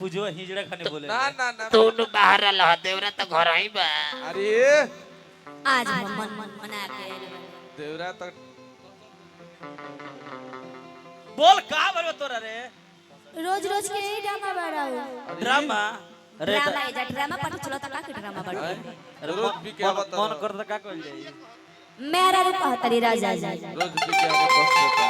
पूजो हिजड़ा खाने बोले ना ना ना तू नु बाहर रह देवरा तो घर ही बा। अरे आज हम मन मन मना के देवरा तो बोल का बरबे तोरा रे रोज रोज के ही ड्रामा बढ़ाओ ड्रामा रे ड्रामा इजा ड्रामा पता चलो त का के ड्रामा बढ़ाओ रोज भी क्या बता मन कर त का कइल जाई मेरा रूप हतरी राजा रोज भी क्या बता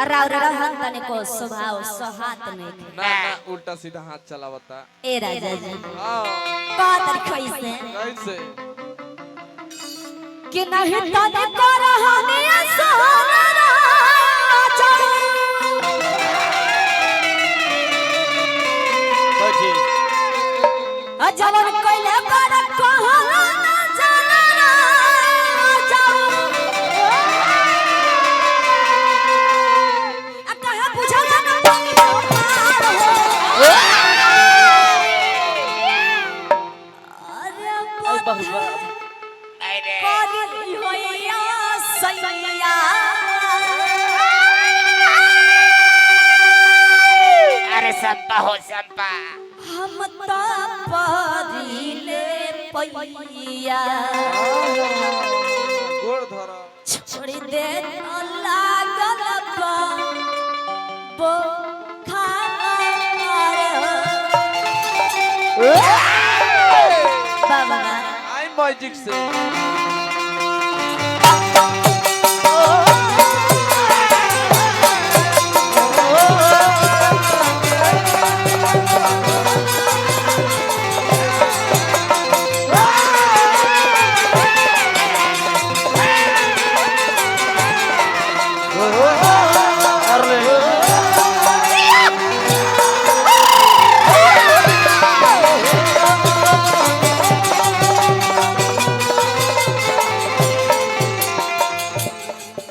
अराव रहन तने को स्वभाव सहात में ना ना उल्टा सीधा हाथ चलावता ए राजा जी हां का तरीके से कैसे कि नहीं तने को रहने सोना कथि जवन कइले बार कहला ना जाना आ कहा बुझला ना अरे बहुबा अरे करी होया सैया अरे संपा हो संपा। हम त परिले पैया गोड़ धरा छोड़ी दे तो लागल बा बुखार बाबा आई मैजिक से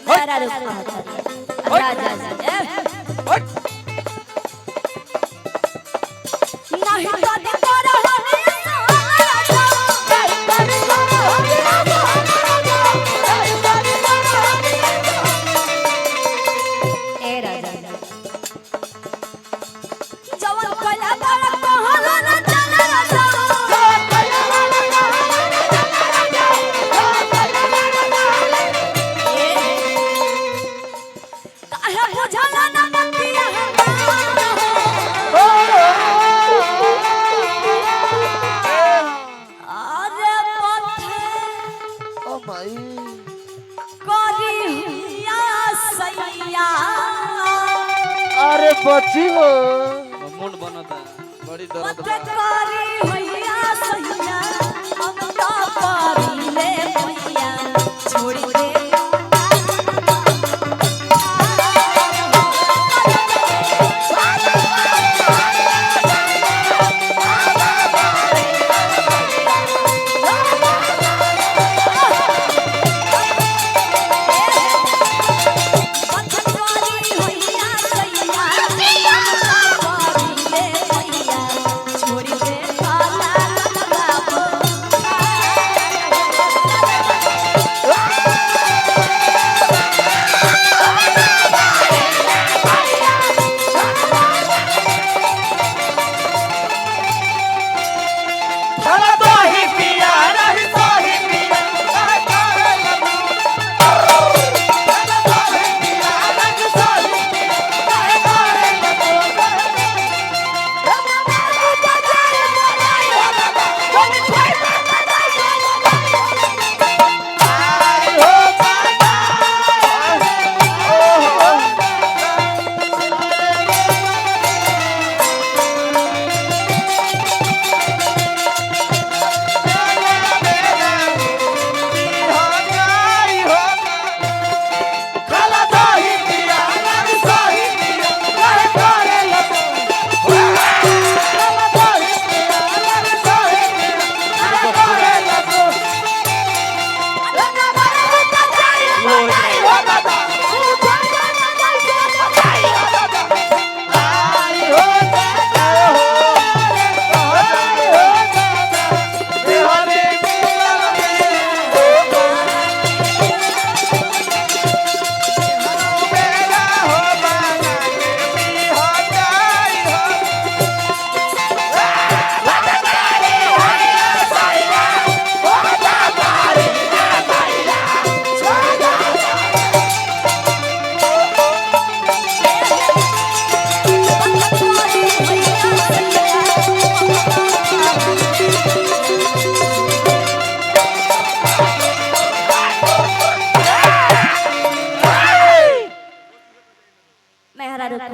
मेरा रूप राजा जी नहीं तो दिखरा ए राजा जवन कला बड़ा कहला ना चला राजा काहे बुझला ना बतिया अरे पथे ओ माई करी हुआ सैया अरे बच्ची हो मुंड बनता बड़ी दर्द पथे करी हुआ सैया हम तो परिले भैया छोड़ी दे छोड़ी दे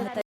कहता